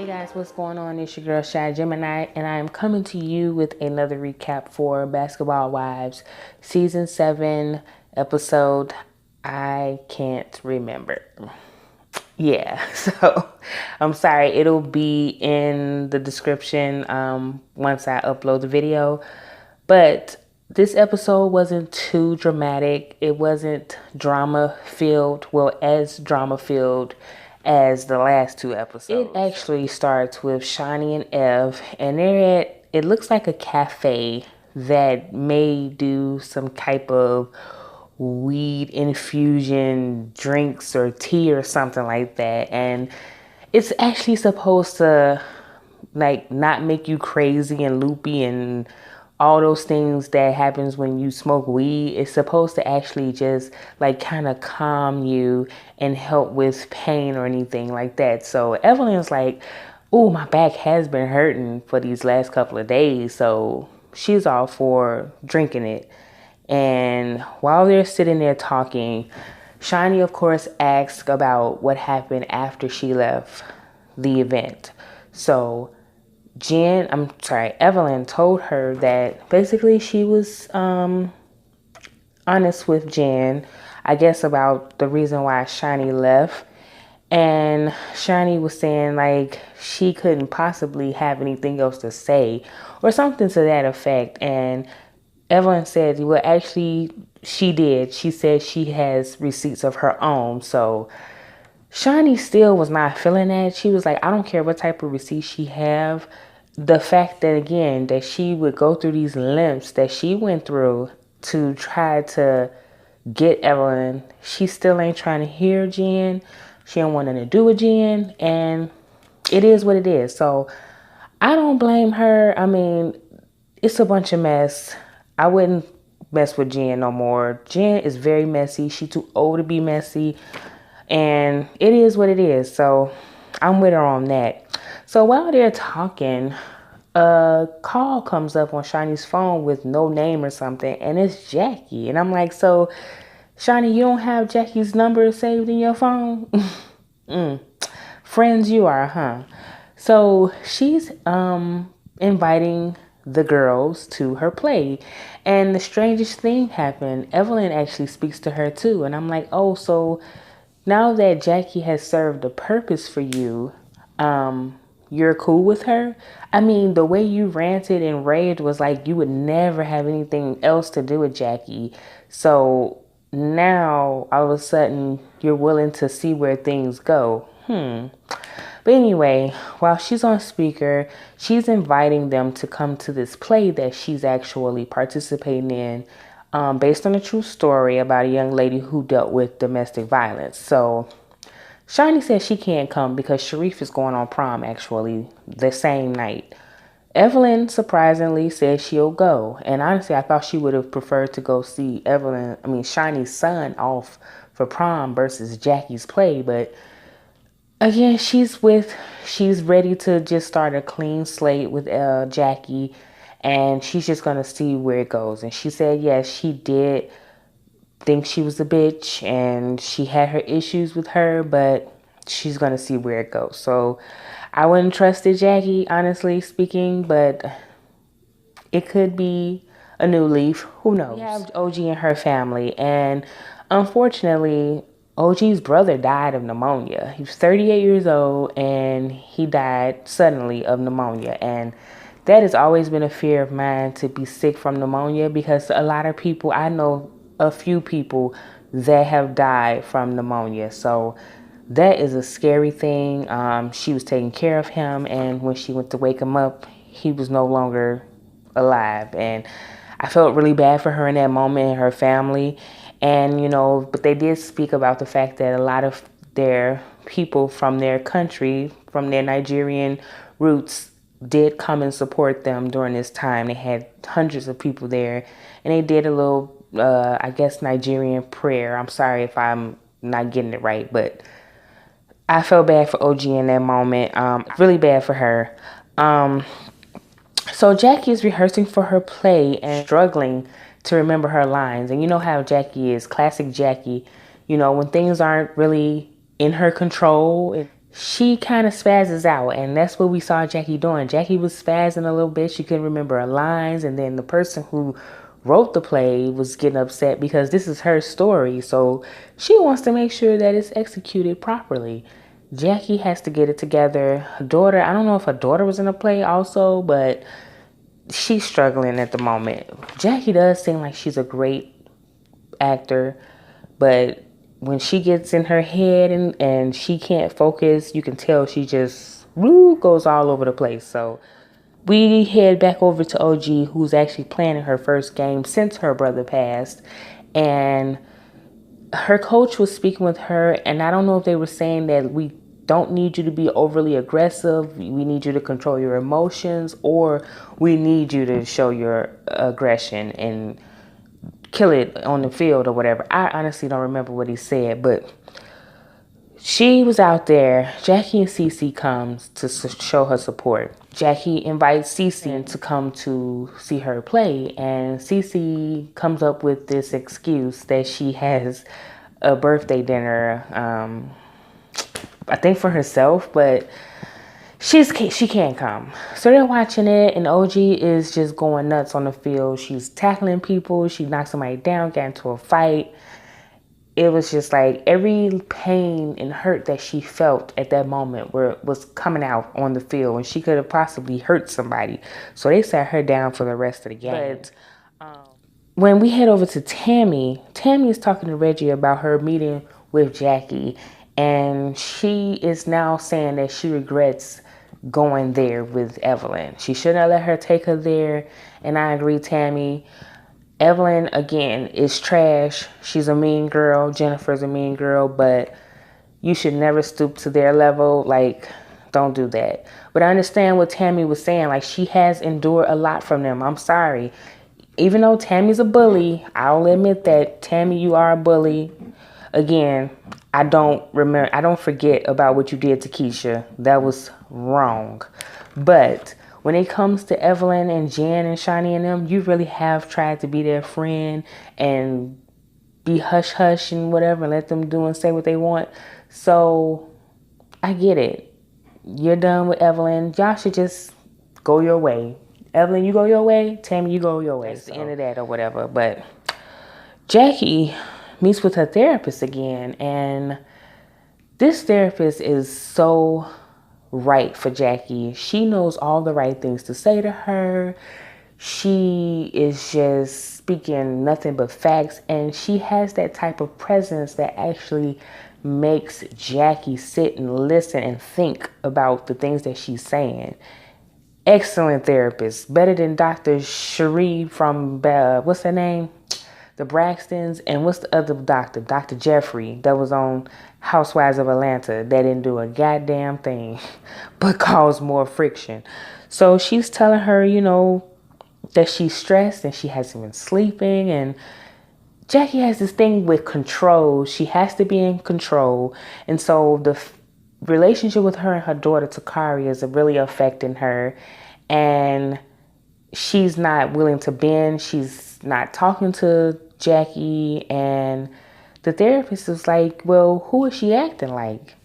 Hey guys, what's going on? It's your girl Shy Gemini, and I am coming to you with another recap for Basketball Wives Season 7 episode I Can't Remember. Yeah, so I'm sorry, it'll be in the description once I upload the video. But this episode wasn't too dramatic. It wasn't drama filled, well, as drama filled as the last two episodes. It actually starts with Shani and Ev, and they're at, it looks like a cafe that may do some type of weed infusion drinks or tea or something like that. And it's actually supposed to like not make you crazy and loopy and all those things that happens when you smoke weed. It's supposed to actually just like kind of calm you and help with pain or anything like that. So Evelyn's like, oh, my back has been hurting for these last couple of days. So she's all for drinking it. And while they're sitting there talking, Shani, of course, asks about what happened after she left the event. So Evelyn told her that basically she was honest with Jen, I guess, about the reason why Shani left. And Shani was saying like she couldn't possibly have anything else to say or something to that effect. And Evelyn said, well, actually, she did. She said she has receipts of her own. So Shani still was not feeling that. She was like, I don't care what type of receipts she have. The fact that, again, that she would go through these lengths that she went through to try to get Evelyn, she still ain't trying to hear Jen. She don't want nothing to do with Jen. And it is what it is. So I don't blame her. I mean, it's a bunch of mess. I wouldn't mess with Jen no more. Jen is very messy. She's too old to be messy. And it is what it is. So I'm with her on that. So while they're talking, a call comes up on Shani's phone with no name or something. And it's Jackie. And I'm like, so Shani, you don't have Jackie's number saved in your phone? Friends you are, huh? So she's inviting the girls to her play. And the strangest thing happened. Evelyn actually speaks to her too. And I'm like, oh, so now that Jackie has served a purpose for you, you're cool with her? I mean, the way you ranted and raved was like you would never have anything else to do with Jackie. So now all of a sudden you're willing to see where things go. But anyway, while she's on speaker, she's inviting them to come to this play that she's actually participating in, based on a true story about a young lady who dealt with domestic violence. So Shani says she can't come because Sharif is going on prom actually the same night. Evelyn surprisingly says she'll go. And honestly, I thought she would have preferred to go see Shani's son off for prom versus Jackie's play. But again, she's ready to just start a clean slate with Jackie, and she's just gonna see where it goes. And she said, yes, she did think she was a bitch, and she had her issues with her, but she's gonna see where it goes. So I wouldn't trust it, Jackie, honestly speaking, but it could be a new leaf. Who knows? We have OG and her family, and unfortunately, OG's brother died of pneumonia. He was 38 years old, and he died suddenly of pneumonia. And that has always been a fear of mine, to be sick from pneumonia, because a lot of people, I know a few people that have died from pneumonia. So that is a scary thing. She was taking care of him, and when she went to wake him up, he was no longer alive. And I felt really bad for her in that moment and her family. And, but they did speak about the fact that a lot of their people from their country, from their Nigerian roots, did come and support them during this time. They had hundreds of people there, and they did a little, I guess, Nigerian prayer. I'm sorry if I'm not getting it right, but I felt bad for OG in that moment. Really bad for her. So Jackie is rehearsing for her play and struggling to remember her lines. And you know how Jackie is, classic Jackie. When things aren't really in her control, she kind of spazzes out, and that's what we saw Jackie doing. Jackie was spazzing a little bit. She couldn't remember her lines, and then the person who wrote the play was getting upset because this is her story, so she wants to make sure that it's executed properly. Jackie has to get it together. Her daughter, I don't know if her daughter was in the play also, but she's struggling at the moment. Jackie does seem like she's a great actor, but when she gets in her head and she can't focus, you can tell she just goes all over the place. So we head back over to OG, who's actually planning her first game since her brother passed. And her coach was speaking with her, and I don't know if they were saying that we don't need you to be overly aggressive, we need you to control your emotions, or we need you to show your aggression and kill it on the field or whatever. I honestly don't remember what he said, but she was out there. Jackie and Cece comes to show her support. Jackie invites Cece to come to see her play, and Cece comes up with this excuse that she has a birthday dinner, I think for herself, but she can't come. So they're watching it, and OG is just going nuts on the field. She's tackling people. She knocks somebody down, got into a fight. It was just like every pain and hurt that she felt at that moment was coming out on the field, and she could have possibly hurt somebody. So they sat her down for the rest of the game. But when we head over to Tammy is talking to Reggie about her meeting with Jackie, and she is now saying that she regrets going there with Evelyn. She shouldn't have let her take her there, and I agree, Tammy. Evelyn, again, is trash. She's a mean girl. Jennifer's a mean girl, but you should never stoop to their level. Like, don't do that. But I understand what Tammy was saying. Like, she has endured a lot from them. I'm sorry. Even though Tammy's a bully, I'll admit that. Tammy, you are a bully. Again, I don't forget about what you did to Keisha. That was wrong. But when it comes to Evelyn and Jen and Shani and them, you really have tried to be their friend and be hush hush and whatever, and let them do and say what they want. So I get it. You're done with Evelyn. Y'all should just go your way. Evelyn, you go your way. Tammy, you go your way. That's the end of that or whatever. But Jackie meets with her therapist again, and this therapist is so right for Jackie. She knows all the right things to say to her. She is just speaking nothing but facts, and she has that type of presence that actually makes Jackie sit and listen and think about the things that she's saying. Excellent therapist, better than Dr. Cherie from what's her name? The Braxtons, and what's the other doctor? Dr. Jeffrey, that was on Housewives of Atlanta. That didn't do a goddamn thing but cause more friction. So she's telling her, that she's stressed and she hasn't been sleeping. And Jackie has this thing with control. She has to be in control. And so the relationship with her and her daughter, Takari, is really affecting her. And she's not willing to bend. She's not talking to Jackie, and the therapist is like, well, who is she acting like?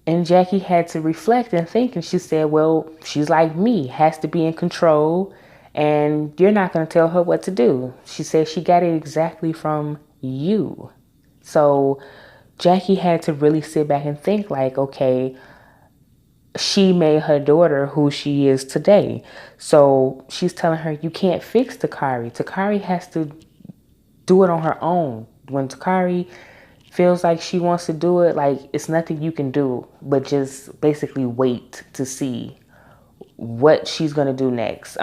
And Jackie had to reflect and think, and she said, well, she's like me, has to be in control, and you're not going to tell her what to do. She said she got it exactly from you. So Jackie had to really sit back and think like, okay, she made her daughter who she is today. So she's telling her, you can't fix Takari. Takari has to do it on her own. When Takari feels like she wants to do it, like, it's nothing you can do but just basically wait to see what she's going to do next.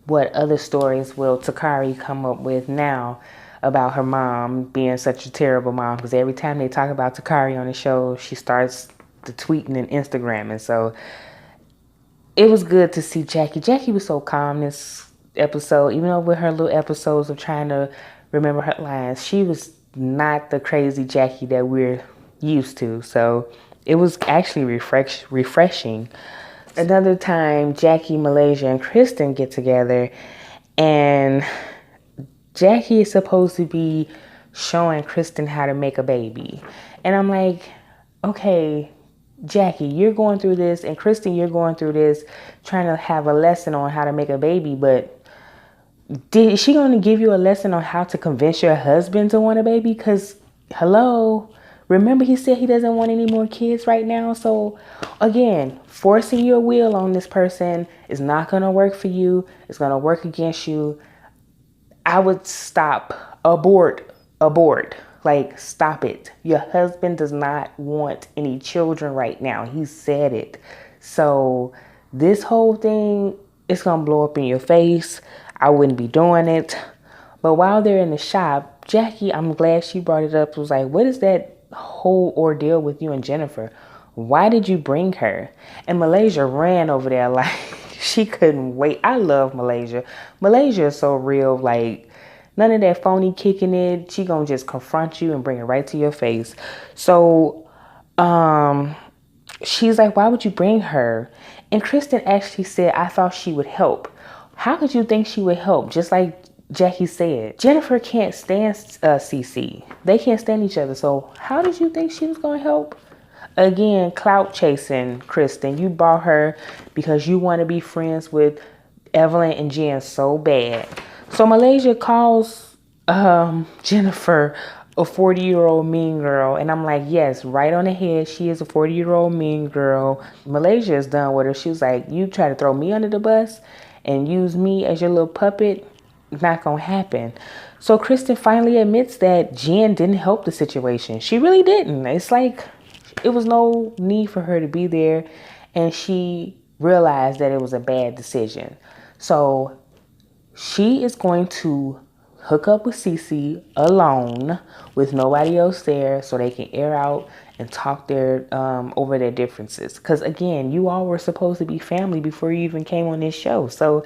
What other stories will Takari come up with now about her mom being such a terrible mom? Because every time they talk about Takari on the show, she starts the tweeting and Instagram, and so it was good to see Jackie. Jackie was so calm this episode, even though with her little episodes of trying to remember her lines, she was not the crazy Jackie that we're used to. So it was actually refreshing. Another time, Jackie, Malaysia, and Kristen get together, and Jackie is supposed to be showing Kristen how to make a baby. And I'm like, okay, Jackie, you're going through this, and Kristen, you're going through this, trying to have a lesson on how to make a baby, but is she going to give you a lesson on how to convince your husband to want a baby? Because, hello, remember he said he doesn't want any more kids right now. So, again, forcing your will on this person is not going to work for you. It's going to work against you. I would stop, abort. Like, stop it. Your husband does not want any children right now. He said it. So, this whole thing, it's going to blow up in your face. I wouldn't be doing it. But while they're in the shop, Jackie, I'm glad she brought it up, was like, what is that whole ordeal with you and Jennifer? Why did you bring her? And Malaysia ran over there like she couldn't wait. I love Malaysia. Malaysia is so real. Like, none of that phony kicking it. She gonna just confront you and bring it right to your face. So, she's like, why would you bring her? And Kristen actually said, I thought she would help. How could you think she would help? Just like Jackie said, Jennifer can't stand Cece. They can't stand each other. So how did you think she was going to help? Again, clout chasing, Kristen. You bought her because you want to be friends with Evelyn and Jen so bad. So Malaysia calls Jennifer a 40-year-old mean girl. And I'm like, yes, right on the head. She is a 40-year-old mean girl. Malaysia is done with her. She was like, you try to throw me under the bus and use me as your little puppet, not gonna happen. So Kristen finally admits that Jen didn't help the situation. She really didn't. It's like it was no need for her to be there, and she realized that it was a bad decision. So she is going to hook up with Cece alone with nobody else there so they can air out and talk their over their differences. Because again, you all were supposed to be family before you even came on this show. So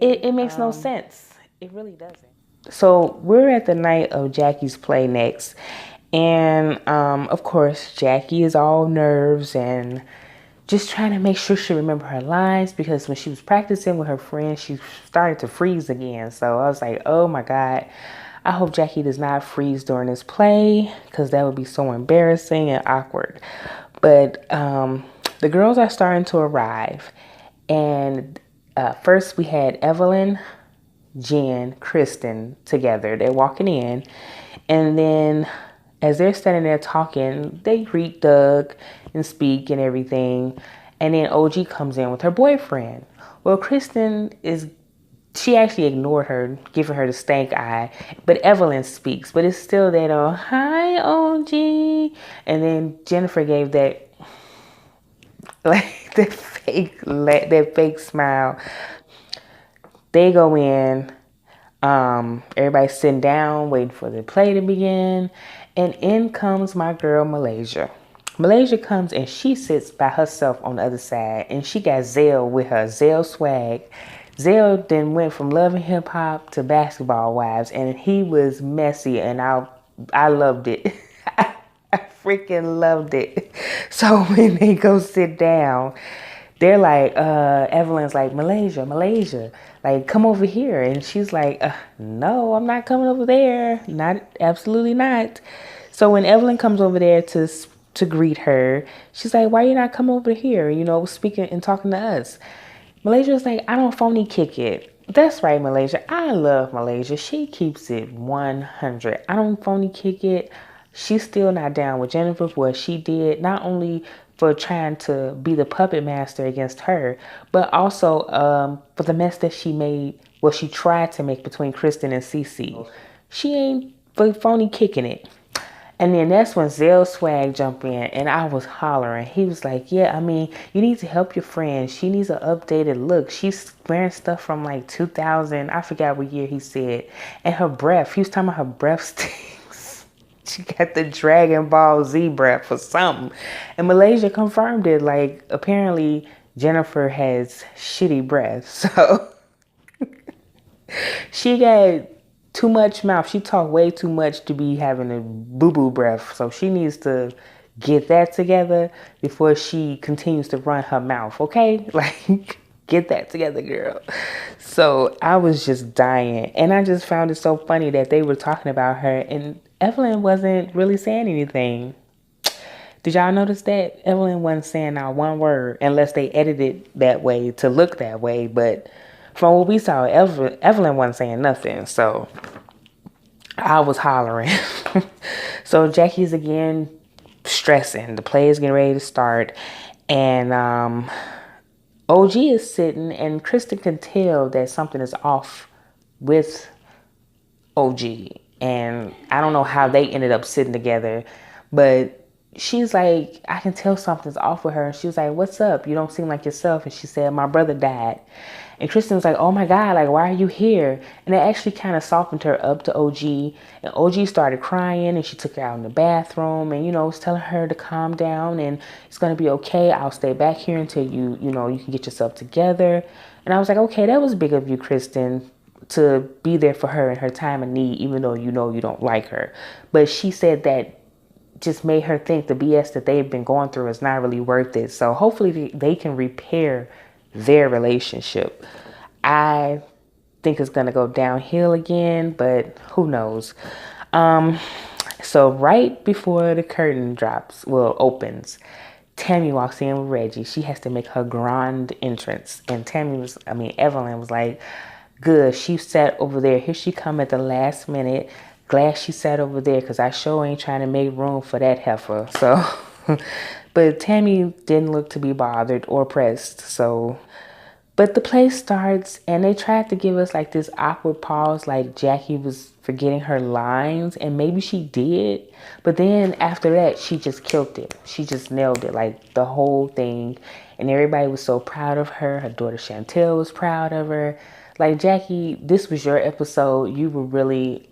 it makes no sense. It really doesn't. So we're at the night of Jackie's play next. And of course, Jackie is all nerves and just trying to make sure she remember her lines, because when she was practicing with her friends, she started to freeze again. So I was like, oh my God, I hope Jackie does not freeze during this play, because that would be so embarrassing and awkward. But the girls are starting to arrive. And first we had Evelyn, Jen, Kristen together. They're walking in. And then as they're standing there talking, they greet Doug and speak and everything. And then OG comes in with her boyfriend. Well, she actually ignored her, giving her the stank eye. But Evelyn speaks. But it's still that, oh, hi, OG. And then Jennifer gave that, like, that fake smile. They go in. Everybody's sitting down, waiting for the play to begin. And in comes my girl, Malaysia. Malaysia comes and she sits by herself on the other side. And she got Zell with her, Zell swag. Zell then went from Love and Hip Hop to Basketball Wives. And he was messy, and I loved it. I freaking loved it. So when they go sit down, they're like, Evelyn's like, Malaysia, like, come over here. And she's like, no, I'm not coming over there. Absolutely not. So when Evelyn comes over there to greet her, she's like, why you not come over here? Speaking and talking to us. Malaysia's like, I don't phony kick it. That's right, Malaysia. I love Malaysia. She keeps it 100. I don't phony kick it. She's still not down with Jennifer for what she did, not only for trying to be the puppet master against her, but also for the mess that she made, she tried to make between Kristen and Cece. She ain't phony kicking it. And then that's when Zell Swag jumped in, and I was hollering. He was like, yeah, you need to help your friend. She needs an updated look. She's wearing stuff from like 2000. I forgot what year he said. And her breath, he was talking about her breath stinks. She got the Dragon Ball Z breath or something. And Malaysia confirmed it. Like, apparently Jennifer has shitty breath. So she got too much mouth. She talked way too much to be having a boo-boo breath. So she needs to get that together before she continues to run her mouth, okay? Like, get that together, girl. So I was just dying. And I just found it so funny that they were talking about her and Evelyn wasn't really saying anything. Did y'all notice that? Evelyn wasn't saying not one word unless they edited that way to look that way. But from what we saw, Evelyn wasn't saying nothing. So I was hollering. So Jackie's again stressing. The play is getting ready to start. And OG is sitting, and Kristen can tell that something is off with OG. And I don't know how they ended up sitting together, but she's like, I can tell something's off with her. And she was like, what's up? You don't seem like yourself. And she said, my brother died. And Kristen was like, oh my God, like, why are you here? And it actually kind of softened her up to OG. And OG started crying, and she took her out in the bathroom and, was telling her to calm down and it's going to be okay. I'll stay back here until you can get yourself together. And I was like, okay, that was big of you, Kristen, to be there for her in her time of need, even though you don't like her. But she said that just made her think the BS that they've been going through is not really worth it. So hopefully they can repair their relationship. I think it's going to go downhill again, but who knows? So right before the curtain opens, Tammy walks in with Reggie. She has to make her grand entrance. And Evelyn was like, good, she sat over there. Here she come at the last minute. Glad she sat over there because I sure ain't trying to make room for that heifer. So, but Tammy didn't look to be bothered or pressed. So, but the play starts and they tried to give us like this awkward pause, like Jackie was forgetting her lines, and maybe she did. But then after that, she just killed it. She just nailed it, like the whole thing. And everybody was so proud of her. Her daughter Chantel was proud of her. Like, Jackie, this was your episode. You were really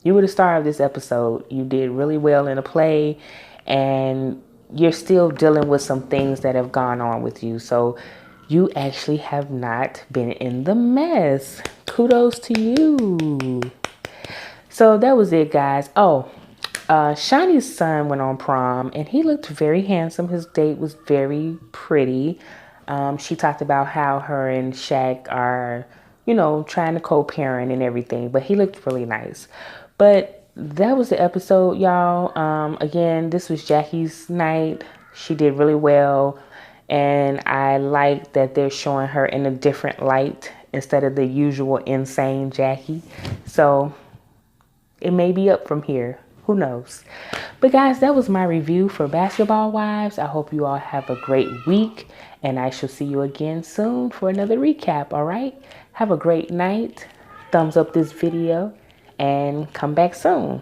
you were the star of this episode. You did really well in the play, and you're still dealing with some things that have gone on with you. So you actually have not been in the mess. Kudos to you. So that was it, guys. Shawnee's son went on prom, and he looked very handsome. His date was very pretty. She talked about how her and Shaq are, trying to co-parent and everything, but he looked really nice. But that was the episode, y'all. Again, this was Jackie's night. She did really well, and I like that they're showing her in a different light instead of the usual insane Jackie. So it may be up from here. Who knows? But guys, that was my review for Basketball Wives. I hope you all have a great week, and I shall see you again soon for another recap, all right? Have a great night. Thumbs up this video and come back soon.